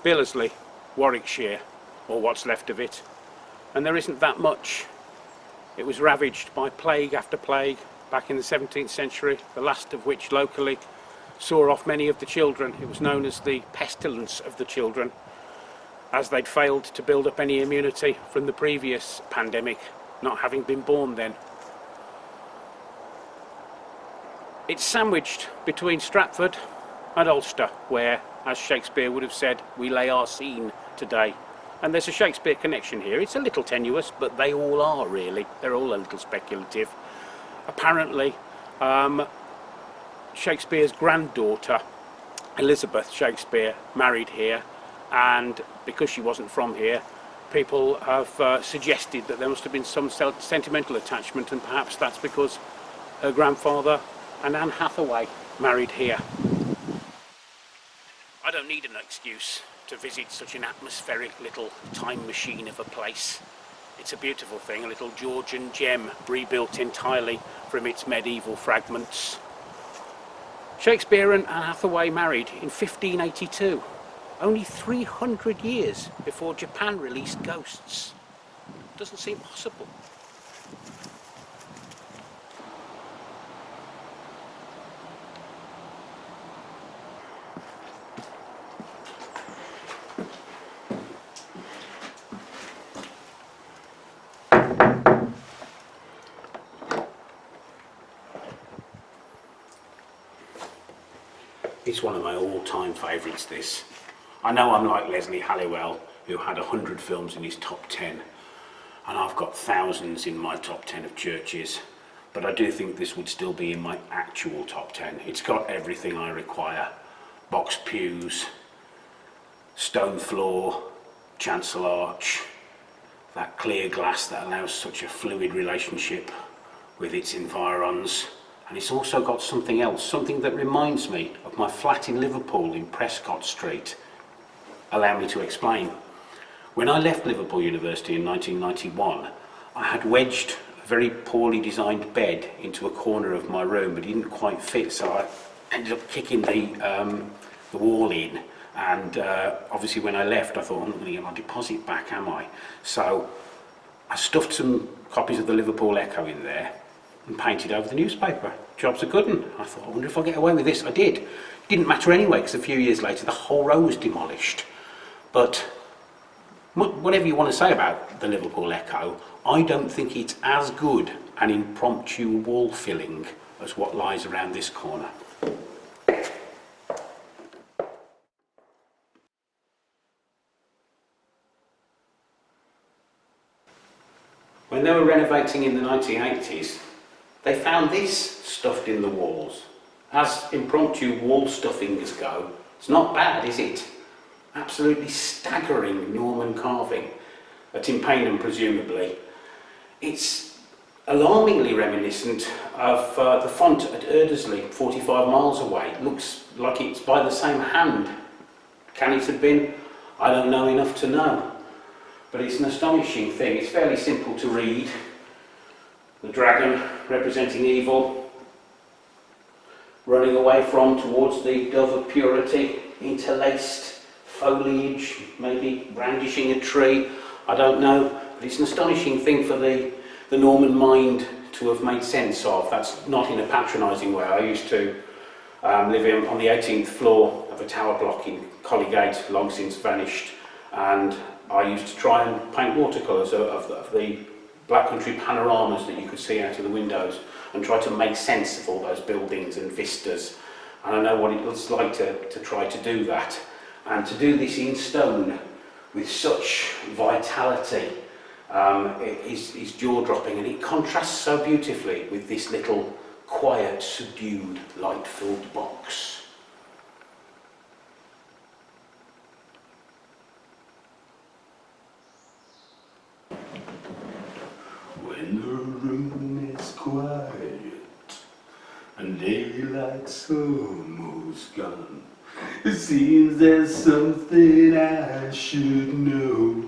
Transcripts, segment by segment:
Billersley, Warwickshire, or what's left of it, and there isn't that much. It was ravaged by plague after plague back in the 17th century, the last of which locally saw off many of the children. It was known as the pestilence of the children, as they'd failed to build up any immunity from the previous pandemic, not having been born then. It's sandwiched between Stratford and Alcester, where, as Shakespeare would have said, we lay our scene today. And there's a Shakespeare connection here. It's a little tenuous, but they all are really. They're all a little speculative. Apparently, Shakespeare's granddaughter, Elizabeth Shakespeare, married here, and because she wasn't from here, people have suggested that there must have been some sentimental attachment, and perhaps that's because her grandfather and Anne Hathaway married here. I don't need an excuse to visit such an atmospheric little time machine of a place. It's a beautiful thing, a little Georgian gem rebuilt entirely from its medieval fragments. Shakespeare and Anne Hathaway married in 1582, only 300 years before Japan released Ghosts. Doesn't seem possible. It's one of my all-time favourites, this. I know I'm like Leslie Halliwell, who had 100 films in his top 10, and I've got thousands in my top 10 of churches, but I do think this would still be in my actual top 10. It's got everything I require. Box pews, stone floor, chancel arch, that clear glass that allows such a fluid relationship with its environs. And it's also got something else, something that reminds me of my flat in Liverpool in Prescott Street. Allow me to explain. When I left Liverpool University in 1991, I had wedged a very poorly designed bed into a corner of my room, but it didn't quite fit, so I ended up kicking the wall in. And obviously when I left, I thought, I'm not going to get my deposit back, am I? So I stuffed some copies of the Liverpool Echo in there and painted over the newspaper. Job's a good one. I thought, I wonder if I'll get away with this. I did. It didn't matter anyway, because a few years later the whole row was demolished. But whatever you want to say about the Liverpool Echo, I don't think it's as good an impromptu wall filling as what lies around this corner. When they were renovating in the 1980s, they found this stuffed in the walls. As impromptu wall stuffings go, it's not bad, is it? Absolutely staggering Norman carving at Tympaynham, presumably. It's alarmingly reminiscent of the font at Erdesley, 45 miles away. It looks like it's by the same hand. Can it have been? I don't know enough to know. But it's an astonishing thing. It's fairly simple to read. The dragon representing evil, running away from towards the dove of purity, interlaced foliage, maybe brandishing a tree, I don't know, but it's an astonishing thing for the Norman mind to have made sense of. That's not in a patronising way. I used to live on the 18th floor of a tower block in Colligate, long since vanished, and I used to try and paint watercolours of the Black Country panoramas that you could see out of the windows and try to make sense of all those buildings and vistas. And I know what it looks like to try to do that. And to do this in stone with such vitality is jaw-dropping, and it contrasts so beautifully with this little quiet, subdued, light-filled box. When the room is quiet and daylight's almost gone, it seems there's something I should know.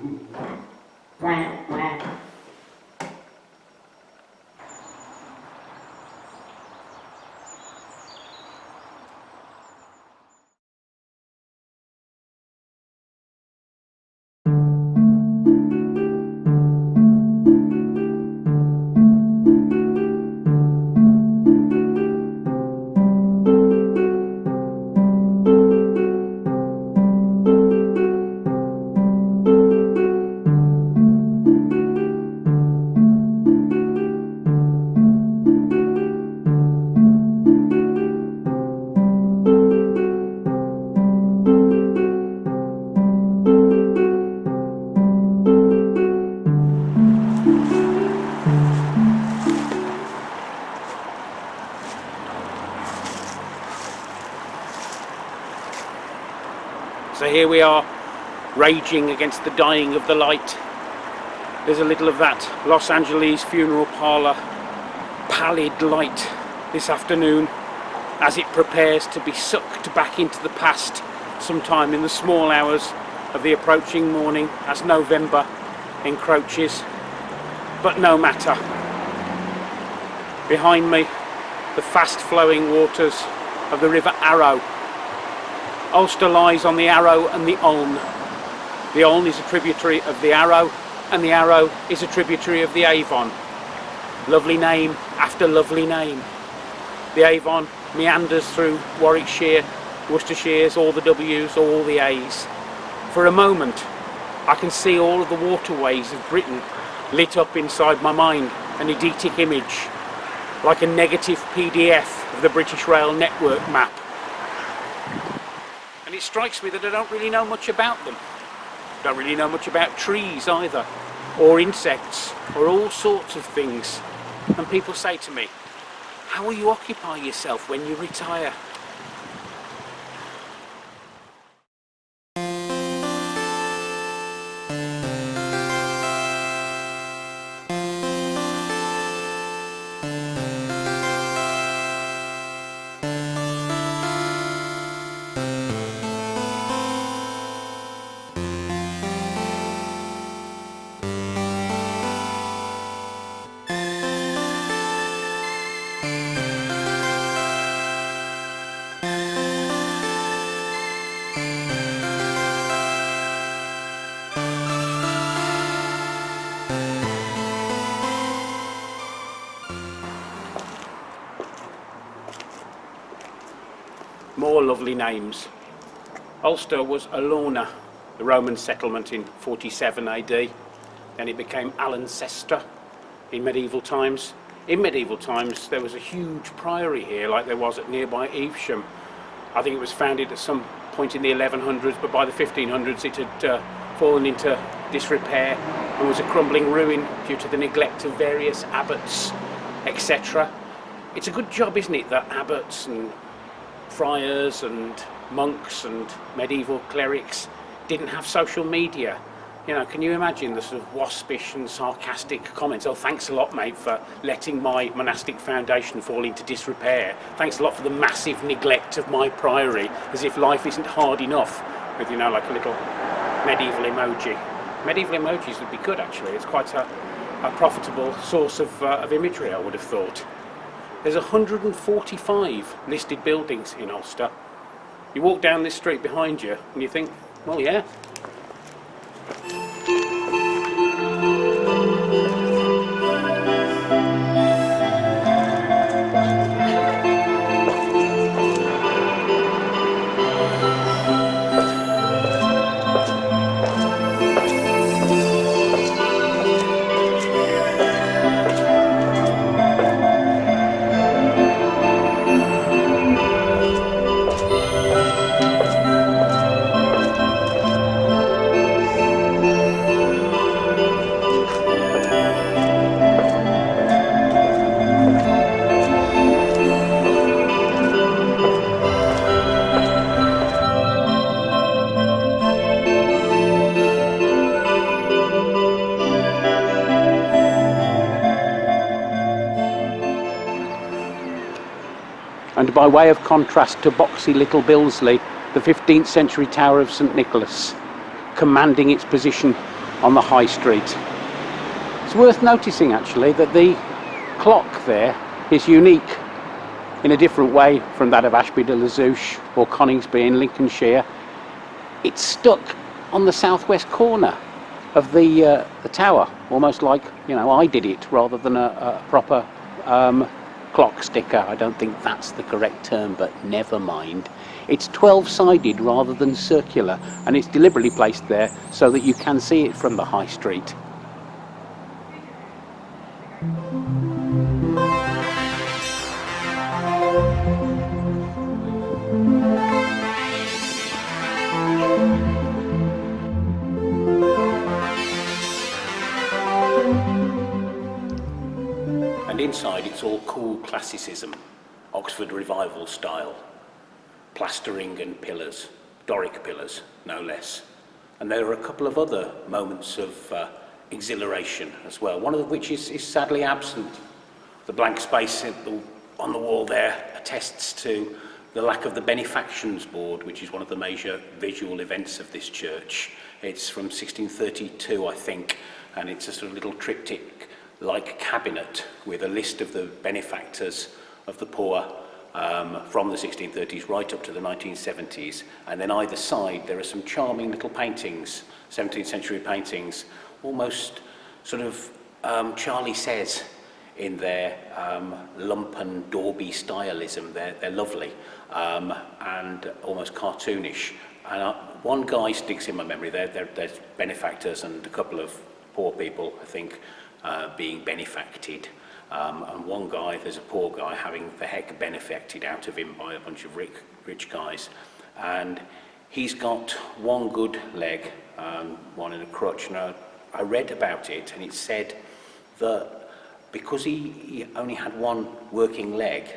So here we are, raging against the dying of the light. There's a little of that Los Angeles funeral parlour pallid light this afternoon as it prepares to be sucked back into the past sometime in the small hours of the approaching morning as November encroaches. But no matter. Behind me, the fast-flowing waters of the River Arrow. Ulster lies on the Arrow and the Olne. The Olne is a tributary of the Arrow, and the Arrow is a tributary of the Avon. Lovely name after lovely name. The Avon meanders through Warwickshire, Worcestershires, all the W's, all the A's. For a moment, I can see all of the waterways of Britain lit up inside my mind, an eidetic image, like a negative PDF of the British Rail network map. And it strikes me that I don't really know much about them. Don't really know much about trees either, or insects, or all sorts of things. And people say to me, how will you occupy yourself when you retire? More lovely names. Ulster was Alona, the Roman settlement in 47 AD. Then it became Alcester in medieval times. In medieval times there was a huge priory here, like there was at nearby Evesham. I think it was founded at some point in the 1100s, but by the 1500s it had fallen into disrepair and was a crumbling ruin due to the neglect of various abbots, etc. It's a good job, isn't it, that abbots and friars and monks and medieval clerics didn't have social media. You know, can you imagine the sort of waspish and sarcastic comments? Oh, thanks a lot, mate, for letting my monastic foundation fall into disrepair. Thanks a lot for the massive neglect of my priory, as if life isn't hard enough, with, you know, like a little medieval emoji. Medieval emojis would be good, actually. It's quite a profitable source of imagery, I would have thought. There's 145 listed buildings in Ulster. You walk down this street behind you and you think, well, yeah. and by way of contrast to boxy little Billersley, the 15th century tower of St Nicholas, commanding its position on the High Street. It's worth noticing actually that the clock there is unique in a different way from that of Ashby de la Zouch or Coningsby in Lincolnshire. It's stuck on the southwest corner of the tower, almost like, I did it rather than a proper clock sticker. I don't think that's the correct term, but never mind. It's 12-sided rather than circular, and it's deliberately placed there so that you can see it from the High Street. And inside it's all cool classicism, Oxford Revival style, plastering and pillars, Doric pillars, no less. And there are a couple of other moments of exhilaration as well, one of which is sadly absent. The blank space on the wall there attests to the lack of the Benefactions board, which is one of the major visual events of this church. It's from 1632, I think, and it's a sort of little triptych-like cabinet with a list of the benefactors of the poor from the 1630s right up to the 1970s, and then either side there are some charming little paintings, 17th century paintings, almost sort of Charlie Says in their lumpen Dorby stylism. They're lovely and almost cartoonish. And one guy sticks in my memory. There's benefactors and a couple of poor people, I think, being benefacted. And one guy, there's a poor guy having the heck benefacted out of him by a bunch of rich guys. And he's got one good leg, one in a crutch. And I read about it, and it said that because he only had one working leg,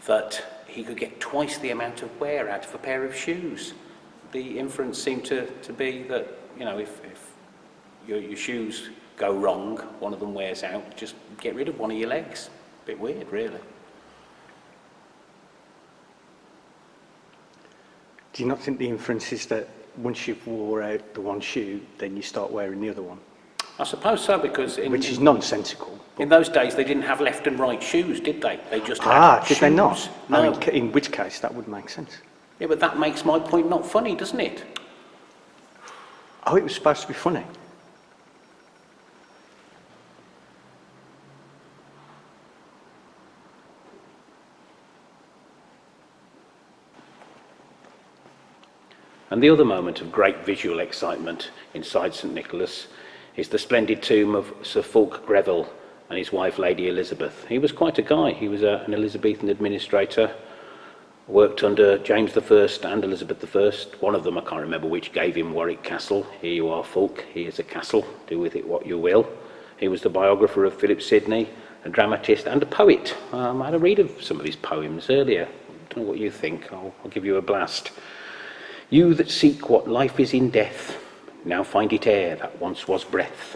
that he could get twice the amount of wear out of a pair of shoes. The inference seemed to be that, if your shoes go wrong, one of them wears out, just get rid of one of your legs. A bit weird, really. Do you not think the inference is that once you've wore out the one shoe, then you start wearing the other one? I suppose so, because which is nonsensical. In those days, they didn't have left and right shoes, did they? They just had did they not? No. I mean, in which case, that would make sense. Yeah, but that makes my point not funny, doesn't it? Oh, it was supposed to be funny. And the other moment of great visual excitement inside St Nicholas is the splendid tomb of Sir Faulk Greville and his wife, Lady Elizabeth. He was quite a guy. He was an Elizabethan administrator, worked under James I and Elizabeth I. One of them, I can't remember which, gave him Warwick Castle. Here you are, Faulk. Here's a castle. Do with it what you will. He was the biographer of Philip Sidney, a dramatist and a poet. I had a read of some of his poems earlier. I don't know what you think. I'll give you a blast. You that seek what life is in death, now find it air that once was breath.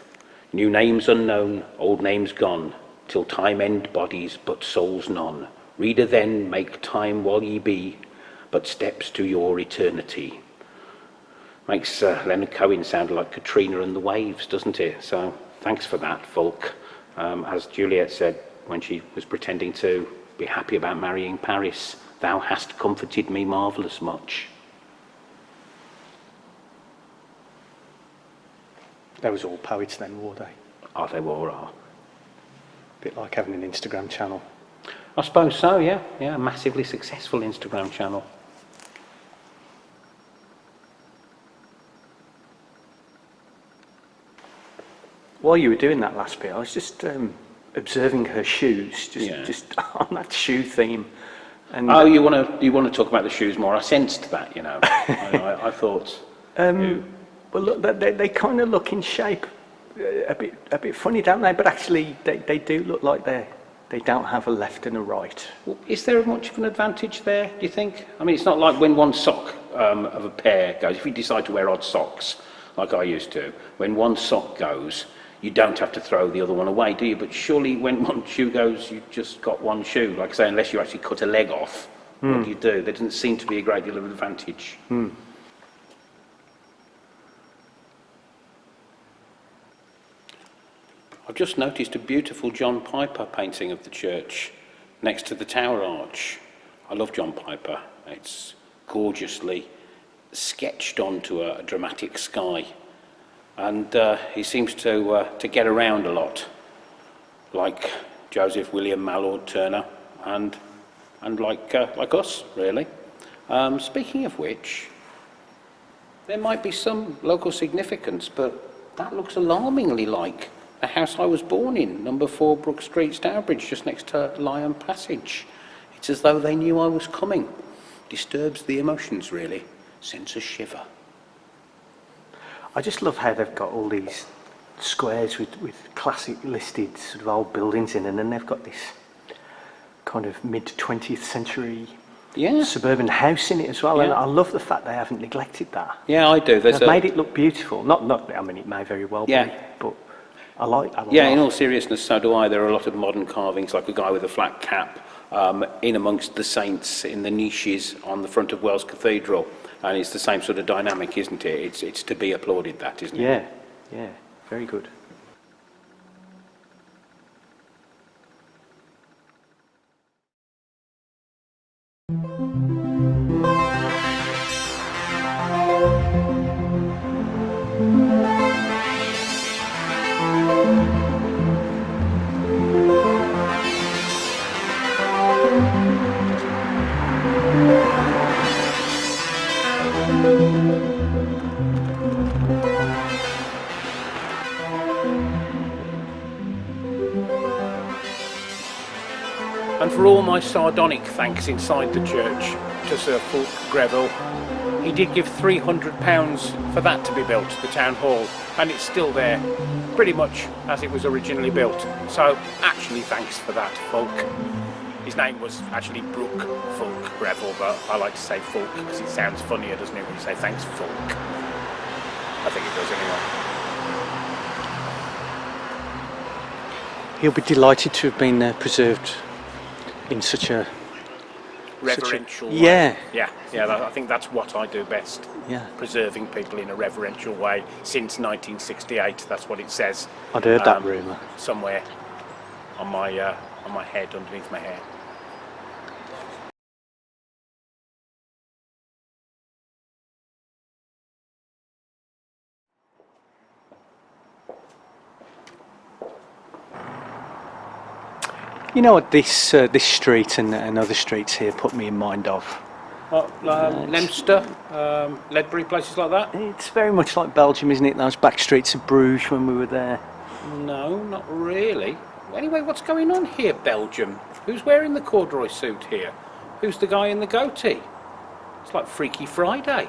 New names unknown, old names gone, till time end bodies, but souls none. Reader then, make time while ye be, but steps to your eternity. Makes Leonard Cohen sound like Katrina and the Waves, doesn't it? So thanks for that, Faulk. As Juliet said when she was pretending to be happy about marrying Paris, thou hast comforted me marvellous much. They was all poets then, were they? Oh, they were. A bit like having an Instagram channel. I suppose so, yeah. Yeah, a massively successful Instagram channel. While you were doing that last bit, I was just observing her shoes, just on that shoe theme. And you want to talk about the shoes more? I sensed that, I thought. Well, look, they kind of look in shape a bit funny, don't they? But actually, they do look like they don't have a left and a right. Well, is there much of an advantage there, do you think? I mean, it's not like when one sock of a pair goes, if you decide to wear odd socks, like I used to, when one sock goes, you don't have to throw the other one away, do you? But surely when one shoe goes, you've just got one shoe. Like I say, unless you actually cut a leg off, What do you do? There doesn't seem to be a great deal of advantage. I've just noticed a beautiful John Piper painting of the church next to the tower arch. I love John Piper. It's gorgeously sketched onto a dramatic sky, and he seems to get around a lot, like Joseph William Mallord Turner, and like us, really. Speaking of which, there might be some local significance, but that looks alarmingly like the house I was born in, number 4 Brook Street, Stourbridge, just next to Lion Passage. It's as though they knew I was coming. Disturbs the emotions, really. Sends a shiver. I just love how they've got all these squares with classic listed sort of old buildings in, and then they've got this kind of mid-20th century suburban house in it as well. Yeah. And I love the fact they haven't neglected that. Yeah, I do. They've made it look beautiful. Not. I mean, it may very well be, but I like that a lot. In all seriousness, so do I. There are a lot of modern carvings, like a guy with a flat cap in amongst the saints in the niches on the front of Wells Cathedral. And it's the same sort of dynamic, isn't it? It's to be applauded, that, isn't it? Yeah, very good. And for all my sardonic thanks inside the church to Sir Faulk Greville, he did give £300 for that to be built, the town hall, and it's still there, pretty much as it was originally built. So actually thanks for that, Faulk. His name was actually Brook Faulk Greville, but I like to say Faulk because it sounds funnier, doesn't it, when you say thanks, Faulk. I think it does anyway. He'll be delighted to have been preserved in such a reverential way. Yeah. I think that's what I do best. Yeah. Preserving people in a reverential way since 1968. That's what it says. I'd heard that rumour. Somewhere on my head, underneath my hair. You know what this street and other streets here put me in mind of? Leicester, Ledbury, places like that? It's very much like Belgium, isn't it? Those back streets of Bruges when we were there. No, not really. Anyway, what's going on here, Belgium? Who's wearing the corduroy suit here? Who's the guy in the goatee? It's like Freaky Friday.